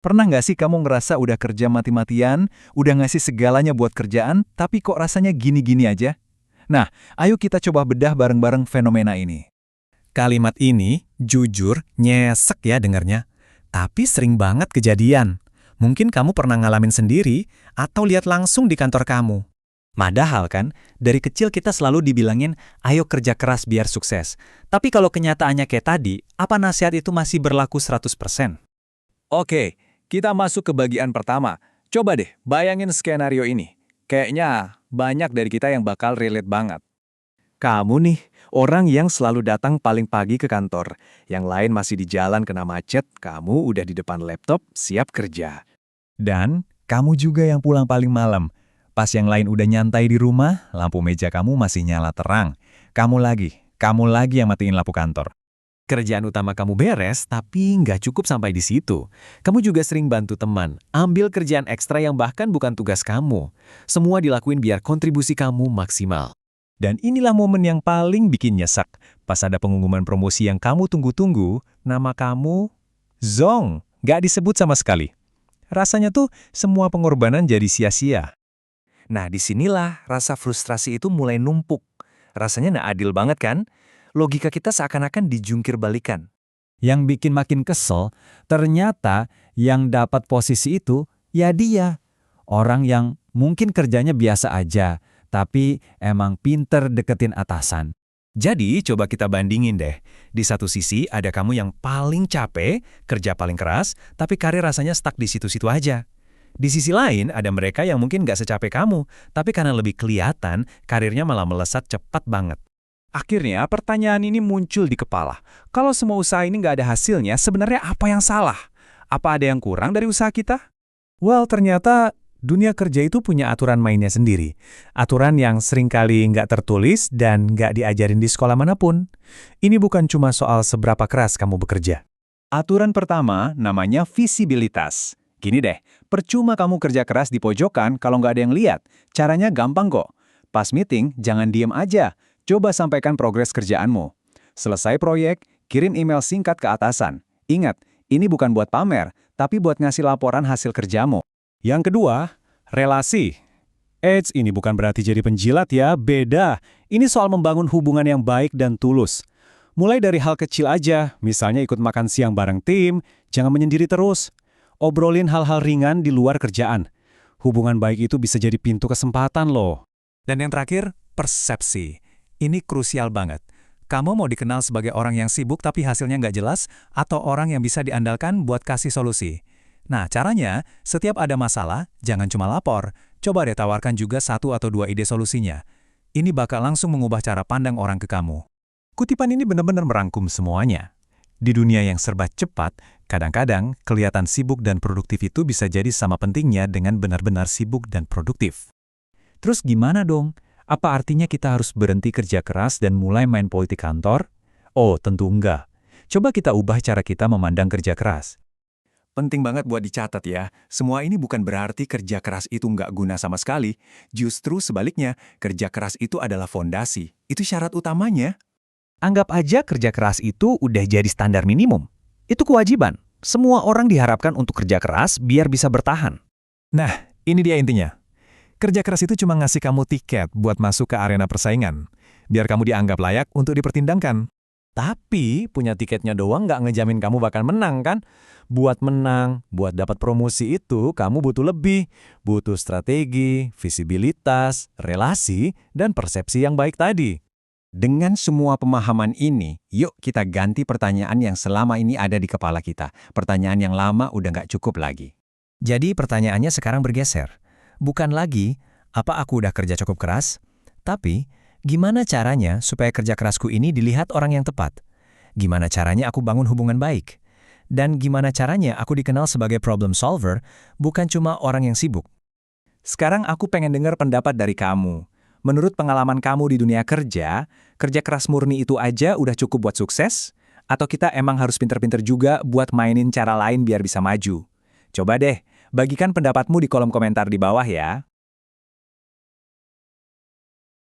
Pernah nggak sih kamu ngerasa udah kerja mati-matian, udah ngasih segalanya buat kerjaan, tapi kok rasanya gini-gini aja? Nah, ayo kita coba bedah bareng-bareng fenomena ini. Kalimat ini jujur nyesek ya dengarnya, tapi sering banget kejadian. Mungkin kamu pernah ngalamin sendiri atau lihat langsung di kantor kamu. Padahal kan, dari kecil kita selalu dibilangin, ayo kerja keras biar sukses. Tapi kalau kenyataannya kayak tadi, apa nasihat itu masih berlaku 100%? Oke, kita masuk ke bagian pertama. Coba deh, bayangin skenario ini. Kayaknya banyak dari kita yang bakal relate banget. Kamu nih, orang yang selalu datang paling pagi ke kantor. Yang lain masih di jalan kena macet, kamu udah di depan laptop, siap kerja. Dan kamu juga yang pulang paling malam. Pas yang lain udah nyantai di rumah, lampu meja kamu masih nyala terang. Kamu lagi yang matiin lampu kantor. Kerjaan utama kamu beres, tapi nggak cukup sampai di situ. Kamu juga sering bantu teman, ambil kerjaan ekstra yang bahkan bukan tugas kamu. Semua dilakuin biar kontribusi kamu maksimal. Dan inilah momen yang paling bikin nyesek. Pas ada pengumuman promosi yang kamu tunggu-tunggu, nama kamu zong, nggak disebut sama sekali. Rasanya tuh semua pengorbanan jadi sia-sia. Nah, disinilah rasa frustrasi itu mulai numpuk. Rasanya nggak adil banget kan? Logika kita seakan-akan dijungkir balikan. Yang bikin makin kesel, ternyata yang dapat posisi itu, ya dia. Orang yang mungkin kerjanya biasa aja, tapi emang pinter deketin atasan. Jadi, coba kita bandingin deh. Di satu sisi, ada kamu yang paling capek, kerja paling keras, tapi karir rasanya stuck di situ-situ aja. Di sisi lain, ada mereka yang mungkin nggak secapek kamu, tapi karena lebih kelihatan, karirnya malah melesat cepat banget. Akhirnya, pertanyaan ini muncul di kepala. Kalau semua usaha ini nggak ada hasilnya, sebenarnya apa yang salah? Apa ada yang kurang dari usaha kita? Well, ternyata dunia kerja itu punya aturan mainnya sendiri. Aturan yang seringkali nggak tertulis dan nggak diajarin di sekolah manapun. Ini bukan cuma soal seberapa keras kamu bekerja. Aturan pertama namanya visibilitas. Gini deh, percuma kamu kerja keras di pojokan kalau nggak ada yang lihat. Caranya gampang kok. Pas meeting, jangan diem aja. Coba sampaikan progres kerjaanmu. Selesai proyek, kirim email singkat ke atasan. Ingat, ini bukan buat pamer, tapi buat ngasih laporan hasil kerjamu. Yang kedua, relasi. Ini bukan berarti jadi penjilat ya, beda. Ini soal membangun hubungan yang baik dan tulus. Mulai dari hal kecil aja, misalnya ikut makan siang bareng tim, jangan menyendiri terus. Obrolin hal-hal ringan di luar kerjaan. Hubungan baik itu bisa jadi pintu kesempatan loh. Dan yang terakhir, persepsi. Ini krusial banget. Kamu mau dikenal sebagai orang yang sibuk tapi hasilnya nggak jelas, atau orang yang bisa diandalkan buat kasih solusi? Nah, caranya, setiap ada masalah, jangan cuma lapor. Coba deh tawarkan juga 1 atau 2 ide solusinya. Ini bakal langsung mengubah cara pandang orang ke kamu. Kutipan ini benar-benar merangkum semuanya. Di dunia yang serba cepat, kadang-kadang kelihatan sibuk dan produktif itu bisa jadi sama pentingnya dengan benar-benar sibuk dan produktif. Terus gimana dong? Apa artinya kita harus berhenti kerja keras dan mulai main politik kantor? Oh, tentu enggak. Coba kita ubah cara kita memandang kerja keras. Penting banget buat dicatat ya, semua ini bukan berarti kerja keras itu nggak guna sama sekali. Justru sebaliknya, kerja keras itu adalah fondasi. Itu syarat utamanya. Anggap aja kerja keras itu udah jadi standar minimum. Itu kewajiban. Semua orang diharapkan untuk kerja keras biar bisa bertahan. Nah, ini dia intinya. Kerja keras itu cuma ngasih kamu tiket buat masuk ke arena persaingan. Biar kamu dianggap layak untuk dipertimbangkan. Tapi punya tiketnya doang nggak ngejamin kamu bakal menang kan? Buat menang, buat dapat promosi itu kamu butuh lebih. Butuh strategi, visibilitas, relasi, dan persepsi yang baik tadi. Dengan semua pemahaman ini, yuk kita ganti pertanyaan yang selama ini ada di kepala kita. Pertanyaan yang lama udah nggak cukup lagi. Jadi pertanyaannya sekarang bergeser. Bukan lagi, apa aku udah kerja cukup keras? Tapi, gimana caranya supaya kerja kerasku ini dilihat orang yang tepat? Gimana caranya aku bangun hubungan baik? Dan gimana caranya aku dikenal sebagai problem solver, bukan cuma orang yang sibuk? Sekarang aku pengen dengar pendapat dari kamu. Menurut pengalaman kamu di dunia kerja keras murni itu aja udah cukup buat sukses? Atau kita emang harus pinter-pinter juga buat mainin cara lain biar bisa maju? Coba deh, bagikan pendapatmu di kolom komentar di bawah ya.